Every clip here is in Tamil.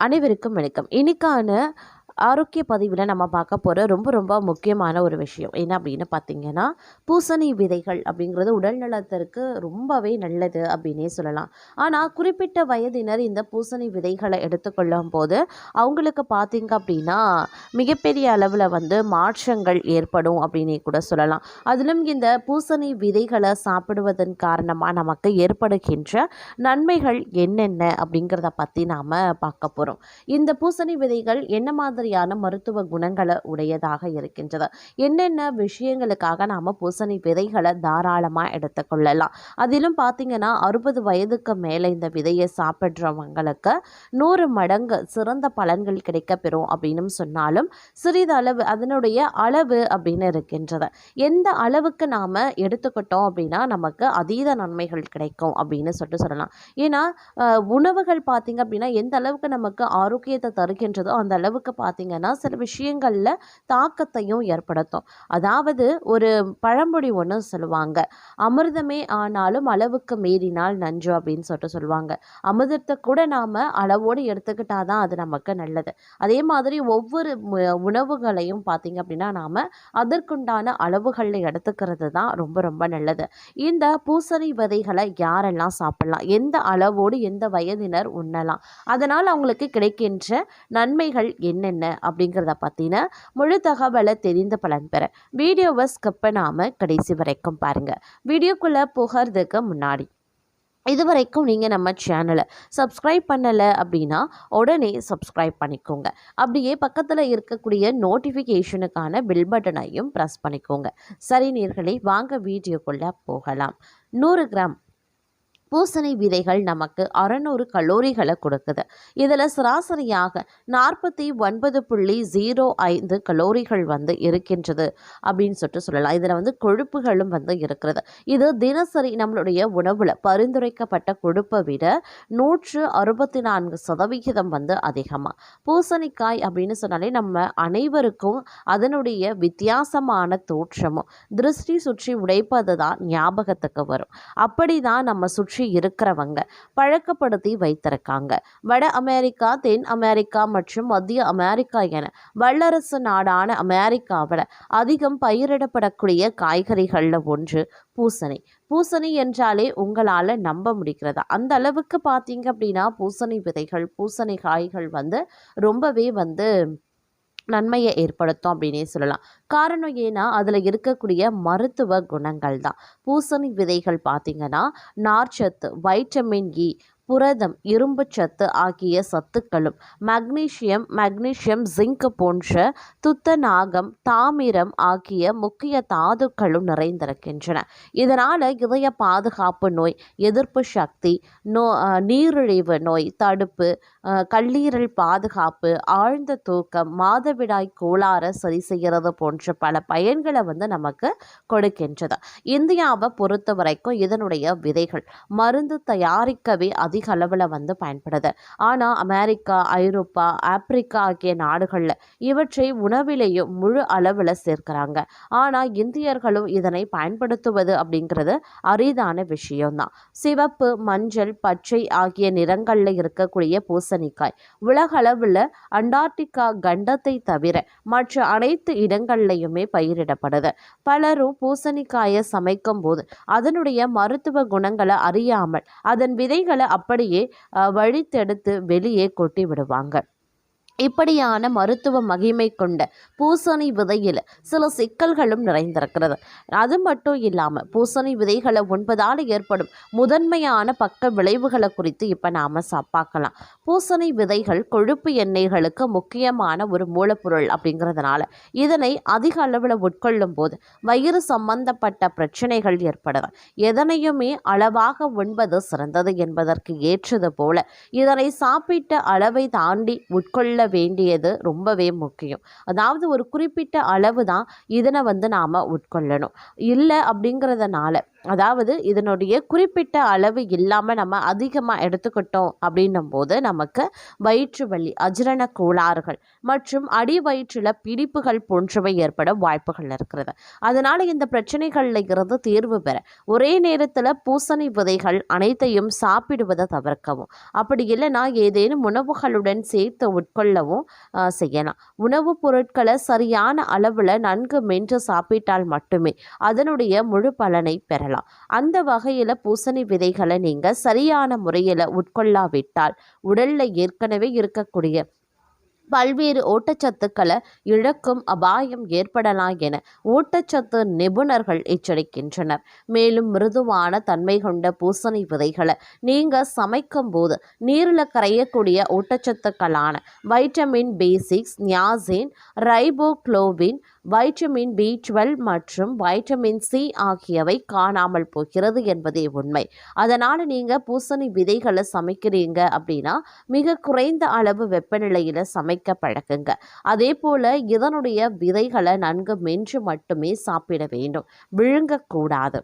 அனைவருக்கும் வணக்கம். இன்னைக்கான ஆரோக்கிய பதிவில் நம்ம பார்க்க போகிற ரொம்ப ரொம்ப முக்கியமான ஒரு விஷயம் என்ன அப்படின்னு பார்த்தீங்கன்னா, பூசணி விதைகள் அப்படிங்கிறது உடல் நலத்திற்கு ரொம்பவே நல்லது அப்படின்னே சொல்லலாம். ஆனால் குறிப்பிட்ட வயதினர் இந்த பூசணி விதைகளை எடுத்துக்கொள்ளும் போது அவங்களுக்கு பார்த்தீங்க அப்படின்னா மிகப்பெரிய அளவில் மாற்றங்கள் ஏற்படும் அப்படின்னே கூட சொல்லலாம். அதிலும் இந்த பூசணி விதைகளை சாப்பிடுவதன் காரணமாக நமக்கு ஏற்படுகின்ற நன்மைகள் என்னென்ன அப்படிங்கிறத பற்றி நாம் பார்க்க போகிறோம். இந்த பூசணி விதைகள் என்ன மாதிரியான மருத்துவ குணங்களை உடையதாக இருக்கின்றது, என்னென்ன விஷயங்களுக்காக நாம் பூசணி விதைகளை தாராளமாக எடுத்துக்கொள்ளலாம். அதிலும் பார்த்தீங்கன்னா 60 வயதுக்கு மேலே இந்த விதையை சாப்பிட்றவங்களுக்கு 100 மடங்கு சிறந்த பலன்கள் கிடைக்கப்பெறும் அப்படின்னு சொன்னாலும் சிறிதளவு அதனுடைய அளவு அப்படின்னு இருக்கின்றது. எந்த அளவுக்கு நாம் எடுத்துக்கிட்டோம் அப்படின்னா நமக்கு அதீத நன்மைகள் கிடைக்கும் அப்படின்னு சொல்லலாம். ஏன்னா உணவுகள் பார்த்திங்க அப்படின்னா எந்த அளவுக்கு நமக்கு ஆரோக்கியத்தை தருகின்றதோ அந்த அளவுக்கு பார்த்திங்கன்னா சில விஷயங்களில் தாக்கத்தையும் ஏற்படுத்தும். அதாவது ஒரு பழமொழி ஒன்று சொல்லுவாங்க, அமிர்தமே ஆனாலும் அளவுக்கு மீறினால் நன்று அப்படின்னு சொல்லுவாங்க. அமிர்தத்தை கூட நாம் அளவோடு எடுத்துக்கிட்டாதான் அது நமக்கு நல்லது. அதே மாதிரி ஒவ்வொரு உணவுகளையும் பார்த்திங்க அப்படின்னா நாம் அதற்குண்டான அளவுகளில் எடுத்துக்கிறது தான் ரொம்ப ரொம்ப நல்லது. இந்த பூசணி விதைகளை யாரெல்லாம் சாப்பிடலாம், எந்த அளவோடு எந்த வயதினர் உண்ணலாம், அதனால் அவங்களுக்கு கிடைக்கின்ற நன்மைகள் என்னென்ன அப்படிங்கிறத பற்றின முழு தகவலை தெரிந்து பலன் பெற வீடியோவை ஸ்கிப் பண்ணாமல் கடைசி வரைக்கும் பாருங்கள். வீடியோக்குள்ளே போகிறதுக்கு முன்னாடி இதுவரைக்கும் நீங்கள் நம்ம சேனலை சப்ஸ்கிரைப் பண்ணலை அப்படின்னா உடனே சப்ஸ்கிரைப் பண்ணிக்கோங்க. அப்படியே பக்கத்தில் இருக்கக்கூடிய நோட்டிஃபிகேஷனுக்கான பில் பட்டனையும் ப்ரெஸ் பண்ணிக்கோங்க. சரி நேயர்களே, வாங்க வீடியோக்குள்ளே போகலாம். 100 கிராம் பூசணி விதைகள் நமக்கு 600 கலோரிகளை கொடுக்குது. இதில் சராசரியாக 49.05 கலோரிகள் இருக்கின்றது அப்படின்னு சொல்லலாம். இதில் கொழுப்புகளும் இருக்கிறது. இது தினசரி நம்மளுடைய உணவில் பரிந்துரைக்கப்பட்ட கொழுப்பை விட 164% அதிகமாக. பூசணிக்காய் அப்படின்னு சொன்னாலே நம்ம அனைவருக்கும் அதனுடைய வித்தியாசமான தோற்றமும் திருஷ்டி சுற்றி உடைப்பது தான் ஞாபகத்துக்கு வரும். அப்படி தான் நம்ம சுற்றி இருக்கிறவங்க பழக்கப்படுத்தி வைத்திருக்காங்க. வட அமெரிக்கா, தென் அமெரிக்கா மற்றும் மத்திய அமெரிக்கா என வல்லரசு நாடான அமெரிக்காவில் அதிகம் பயிரிடப்படக்கூடிய காய்கறிகளில் ஒன்று பூசணி. பூசணி என்றாலே உங்களால் நம்ப முடிகிறதா? அந்த அளவுக்கு பார்த்தீங்க அப்படின்னா பூசணி விதைகள், பூசணி காய்கள் ரொம்பவே நன்மையை ஏற்படுத்தும் அப்படின்னே சொல்லலாம். காரணம் ஏன்னா அதில் இருக்கக்கூடிய மருத்துவ குணங்கள் தான். பூசணி விதைகள் பார்த்திங்கன்னா நார்ச்சத்து, வைட்டமின் இ, புரதம், இரும்பு சத்து ஆகிய சத்துக்களும் மக்னீசியம், ஜிங்க் போன்ற துத்தநாகம், தாமிரம் ஆகிய முக்கிய தாதுக்களும் நிறைந்திருக்கின்றன. இதனால் இதய பாதுகாப்பு நோய் எதிர்ப்பு சக்தி, நீரிழிவு நோய் தடுப்பு, கல்லீரல் பாதுகாப்பு, ஆழ்ந்த தூக்கம், மாதவிடாய் கோளாறு சரி செய்கிறது போன்ற பல பயன்களை நமக்கு கொடுக்கின்றது. இந்தியாவை பொறுத்த வரைக்கும் இதனுடைய விதைகள் மருந்து தயாரிக்கவே அதிக அளவில் பயன்படுது. ஆனால் அமெரிக்கா, ஐரோப்பா, ஆப்பிரிக்கா ஆகிய நாடுகளில் இவற்றை உணவிலேயும் முழு அளவில் சேர்க்கிறாங்க. ஆனால் இந்தியர்களும் இதனை பயன்படுத்துவது அப்படிங்கிறது அரிதான விஷயம்தான். சிவப்பு, மஞ்சள், பச்சை ஆகிய நிறங்களில் இருக்கக்கூடிய பூசணிக்காய் உலக அளவில் அண்டார்டிகா கண்டத்தை தவிர மற்ற அனைத்து இடங்கள்லையுமே பயிரிடப்படுது. பலரும் பூசணிக்காயை சமைக்கும் போது அதனுடைய மருத்துவ குணங்களை அறியாமல் அதன் விதைகளை அப்படியே வழித்தெடுத்து வெளியே கொட்டி விடுவாங்க. இப்படியான மருத்துவ மகிமை கொண்ட பூசணி விதையில் சில சிக்கல்களும் நிறைந்திருக்கிறது. அது மட்டும் இல்லாமல் பூசணி விதைகளை உண்பதால் ஏற்படும் முதன்மையான பக்க விளைவுகளை குறித்து இப்போ நாம் பார்க்கலாம். பூசணி விதைகள் கொழுப்பு எண்ணெய்களுக்கு முக்கியமான ஒரு மூலப்பொருள் அப்படிங்கிறதுனால இதனை அதிக அளவில் உட்கொள்ளும் போது வயிறு சம்பந்தப்பட்ட பிரச்சனைகள் ஏற்படுது. எதனையுமே அளவாக உண்பது சிறந்தது என்பதற்கு ஏற்றது போல இதனை சாப்பிட்ட அளவை தாண்டி உட்கொள்ள வேண்டியது ரொம்பவே முக்கியம். அதாவது ஒரு குறிப்பிட்ட அளவு தான் இதனை நாம் உட்கொள்ளணும். இல்லை அப்படிங்கிறதுனால அதாவது இதனுடைய குறிப்பிட்ட அளவு இல்லாமல் நம்ம அதிகமாக எடுத்துக்கிட்டோம் அப்படின்னும் போது நமக்கு வயிற்று வலி, அஜீரண கோளாறுகள் மற்றும் அடி வயிற்றில் பிடிப்புகள் போன்றவை ஏற்பட வாய்ப்புகள் இருக்கிறது. அதனால் இந்த பிரச்சனைகளில் இருந்து தீர்வு பெற ஒரே நேரத்தில் பூசணி விதைகள் அனைத்தையும் சாப்பிடுவதை தவிர்க்கவும், அப்படி இல்லைன்னா ஏதேனும் உணவுகளுடன் சேர்த்து உட்கொள்ளவும் செய்யலாம். உணவுப் பொருட்களை சரியான அளவில் நன்கு மென்று சாப்பிட்டால் மட்டுமே அதனுடைய முழு பலனை பெறலாம். அந்த வகையில் பூசணி விதைகளை நீங்கள் சரியான முறையில் உட்கொள்ளாவிட்டால் உடலில் ஏற்கனவே இருக்கக்கூடிய பல்வேறு ஊட்டச்சத்துக்களை இழக்கும் அபாயம் ஏற்படலாம் என ஊட்டச்சத்து நிபுணர்கள் எச்சரிக்கின்றனர். மேலும் மிருதுவான தன்மை கொண்ட பூசணி விதைகளை நீங்கள் சமைக்கும் போது நீரில் கரையக்கூடிய ஊட்டச்சத்துக்களான vitamin B6, niacin, riboflavin, vitamin B12 மற்றும் வைட்டமின் C ஆகியவை காணாமல் போகிறது என்பதே உண்மை. அதனால் நீங்கள் பூசணி விதைகளை சமைக்கிறீங்க அப்படின்னா மிக குறைந்த அளவு வெப்பநிலையில் சமைக்க பழகுங்க. அதே போல இதனுடைய விதைகளை நன்கு மென்று மட்டுமே சாப்பிட வேண்டும், விழுங்கக்கூடாது.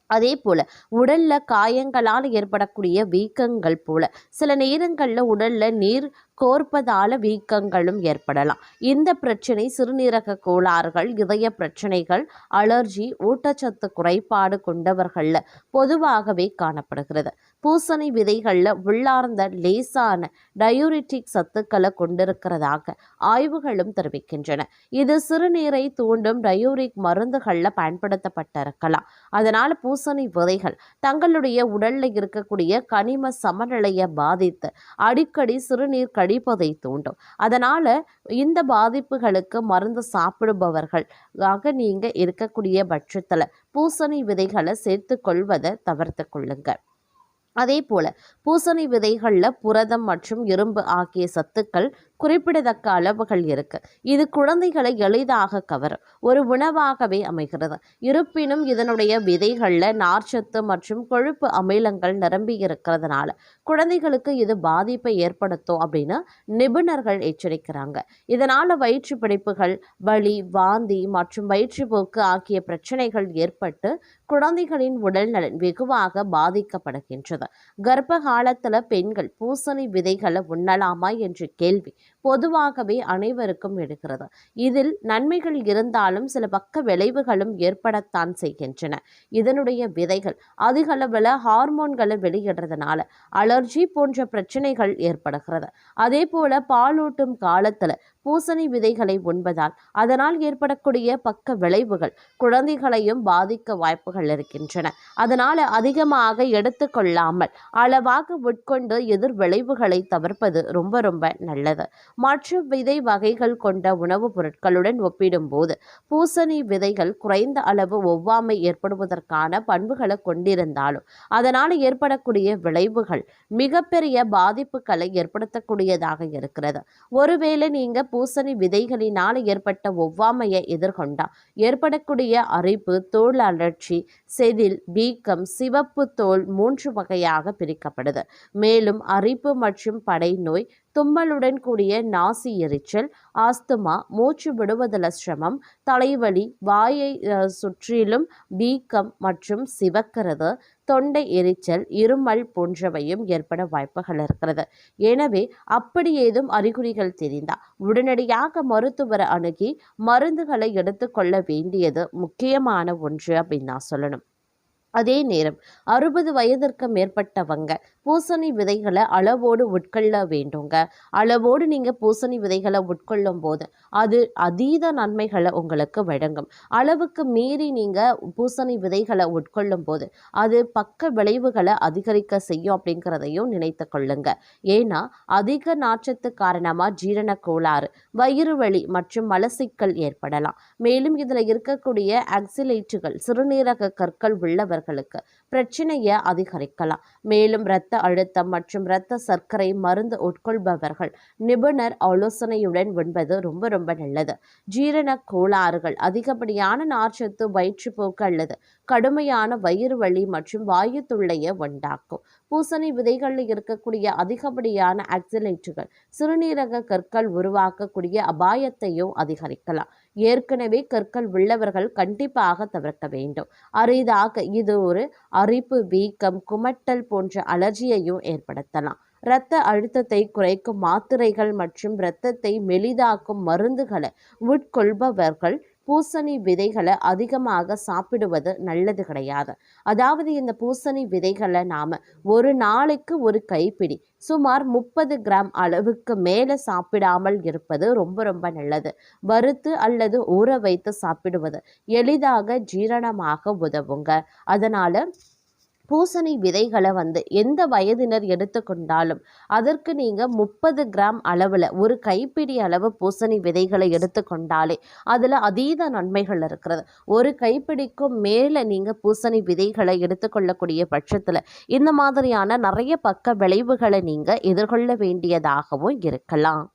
அதே போல் உடலில் காயங்களால் ஏற்படக்கூடிய வீக்கங்கள் போல சில நேரங்களில் உடலில் நீர் கோர்ப்பதால் வீக்கங்களும் ஏற்படலாம். இந்த பிரச்சனை சிறுநீரக கோளாறுகள், இதய பிரச்சனைகள், அலர்ஜி, ஊட்டச்சத்து குறைபாடு கொண்டவர்களில் பொதுவாகவே காணப்படுகிறது. பூசணி விதைகளில் உள்ளார்ந்த லேசான டயூரிட்டிக் சத்துக்களை கொண்டிருக்கிறதாக ஆய்வுகளும் தெரிவிக்கின்றன. இது சிறுநீரை தூண்டும் டயூரிக் மருந்துகளில் பயன்படுத்தப்பட்டிருக்கலாம். அதனால் பூசணி விதைகள் தங்களுடைய உடலில் இருக்கக்கூடிய கனிம சமநிலையை பாதித்து அடிக்கடி சிறுநீர் கழிப்பதை தூண்டும். அதனால் இந்த பாதிப்புகளுக்கு மருந்து சாப்பிடுபவர்களாக நீங்கள் இருக்கக்கூடிய பட்சத்தில் பூசணி விதைகளை சேர்த்து கொள்வதை தவிர்த்து கொள்ளுங்க. அதே போல பூசணி விதைகளில் புரதம் மற்றும் இரும்பு ஆகிய சத்துக்கள் குறிப்பிடத்தக்க அளவுகள் இருக்கு. இது குழந்தைகளை எளிதாக கவரும் ஒரு உணவாகவே அமைகிறது. இருப்பினும் இதனுடைய விதைகளில் நார்ச்சத்து மற்றும் கொழுப்பு அமிலங்கள் நிரம்பி இருக்கிறதுனால குழந்தைகளுக்கு இது பாதிப்பை ஏற்படுத்தும் அப்படின்னு நிபுணர்கள் எச்சரிக்கிறாங்க. இதனால வயிற்று பிடிப்புகள், வலி, வாந்தி மற்றும் வயிற்றுப்போக்கு ஆகிய பிரச்சனைகள் ஏற்பட்டு குழந்தைகளின் உடல்நலன் வெகுவாக பாதிக்கப்படுகின்றது. கர்ப்ப காலத்துல பெண்கள் பூசணி விதைகளை உண்ணலாமா என்ற கேள்வி பொதுவாகவே அனைவருக்கும் எடுக்கிறது. இதில் நன்மைகள் இருந்தாலும் சில பக்க விளைவுகளும் ஏற்படத்தான் செய்கின்றன. இதனுடைய விதைகள் அதிக அளவில் ஹார்மோன்களை வெளியிடுறதுனால அலர்ஜி போன்ற பிரச்சனைகள் ஏற்படுகிறது. அதே போல பாலூட்டும் காலத்துல பூசணி விதைகளை உண்பதால் அதனால் ஏற்படக்கூடிய பக்க விளைவுகள் குழந்தைகளையும் பாதிக்க வாய்ப்புகள் இருக்கின்றன. அதனால அதிகமாக எடுத்துக்கொள்ளாமல் அளவாக உட்கொண்டு எதிர் விளைவுகளை தவிர்ப்பது ரொம்ப ரொம்ப நல்லது. மற்ற விதை வகைகள் கொண்ட உணவுப் பொருட்களுடன் ஒப்பிடும்போது பூசணி விதைகள் குறைந்த அளவு ஒவ்வாமை ஏற்படுவதற்கான பண்புகளை கொண்டிருந்தாலும் அதனால் ஏற்படக்கூடிய விளைவுகள் மிகப்பெரிய பாதிப்புகளை ஏற்படுத்தக்கூடியதாக இருக்கிறது. ஒருவேளை நீங்க பூசணி விதைகளினால் ஏற்பட்ட ஒவ்வாமையை எதிர்கொண்டா ஏற்படக்கூடிய அரிப்பு, தோல் அழற்சி, செதில், வீக்கம், சிவப்பு தோல் 3 வகையாக பிரிக்கப்படுது. மேலும் அரிப்பு மற்றும் படை நோய், தும்மலுடன் கூடிய நாசி எரிச்சல், ஆஸ்துமா, மூச்சு விடுவதில் சிரமம், தலைவலி, வாயை சுற்றிலும் வீக்கம் மற்றும் சிவக்கிறது, தொண்டை எரிச்சல், இருமல் போன்றவையும் ஏற்பட வாய்ப்புகள் இருக்கிறது. எனவே அப்படி ஏதும் அறிகுறிகள் தெரிந்தால் உடனடியாக மருத்துவரை அணுகி மருந்துகளை எடுத்துக்கொள்ள வேண்டியது முக்கியமான ஒன்று அப்படின்னு நான் சொல்லணும். அதே நேரம் 60 வயதிற்கு மேற்பட்டவங்க பூசணி விதைகளை அளவோடு உட்கொள்ள வேண்டுங்க. அளவோடு நீங்கள் பூசணி விதைகளை உட்கொள்ளும் போது அது அதீத நன்மைகளை உங்களுக்கு வழங்கும். அளவுக்கு மீறி நீங்கள் பூசணி விதைகளை உட்கொள்ளும் போது அது பக்க விளைவுகளை அதிகரிக்க செய்யும் அப்படிங்கிறதையும் நினைத்து கொள்ளுங்க. ஏன்னா அதிக நாற்றத்து காரணமாக ஜீரண கோளாறு, வயிறு வலி மற்றும் மலசிக்கல் ஏற்படலாம். மேலும் இதில் இருக்கக்கூடிய ஆக்சிலேட்டுகள் சிறுநீரக கற்கள் உள்ளவர் பிரச்சனையை அதிகரிக்கலாம். மேலும் இரத்த அழுத்தம் மற்றும் இரத்த சர்க்கரை மருந்து உட்கொள்பவர்கள் நிபுணர் ஆலோசனையுடன் உண்பது ரொம்ப ரொம்ப நல்லது. ஜீரண கோளாறுகள், அதிகப்படியான நார்ச்சத்து, வயிற்றுப்போக்கு அல்லது கடுமையான வயிறு வலி மற்றும் வாயு தொல்லையை உண்டாக்கும். பூசணி விதைகளில் இருக்கக்கூடிய அதிகப்படியான ஆக்சிலேட்டுகள் சிறுநீரக கற்கள் உருவாக்கக்கூடிய அபாயத்தையும் அதிகரிக்கலாம். ஏற்கனவே கற்கள் உள்ளவர்கள் கண்டிப்பாக தவிர்க்க வேண்டும். அரிதாக இது ஒரு அரிப்பு, வீக்கம், குமட்டல் போன்ற அலர்ஜியையும் ஏற்படுத்தலாம். இரத்த அழுத்தத்தை குறைக்கும் மாத்திரைகள் மற்றும் இரத்தத்தை மெலிதாக்கும் மருந்துகளை உட்கொள்பவர்கள் பூசணி விதைகளை அதிகமாக சாப்பிடுவது நல்லது கிடையாது. அதாவது இந்த பூசணி விதைகளை நாம ஒரு நாளைக்கு ஒரு கைப்பிடி சுமார் 30 கிராம் அளவுக்கு மேலே சாப்பிடாமல் இருப்பது ரொம்ப ரொம்ப நல்லது. வறுத்து அல்லது ஊற வைத்து சாப்பிடுவது எளிதாக ஜீரணமாக உதவுங்க. அதனால பூசணி விதைகளை எந்த வயதினர் எடுத்துக்கொண்டாலும் அதற்கு நீங்கள் 30 கிராம் அளவில் ஒரு கைப்பிடி அளவு பூசணி விதைகளை எடுத்துக்கொண்டாலே அதில் அதீத நன்மைகள் இருக்கிறது. ஒரு கைப்பிடிக்கும் மேலே நீங்கள் பூசணி விதைகளை எடுத்துக்கொள்ளக்கூடிய பட்சத்தில் இந்த மாதிரியான நிறைய பக்க விளைவுகளை நீங்கள் எதிர்கொள்ள வேண்டியதாகவும் இருக்கலாம்.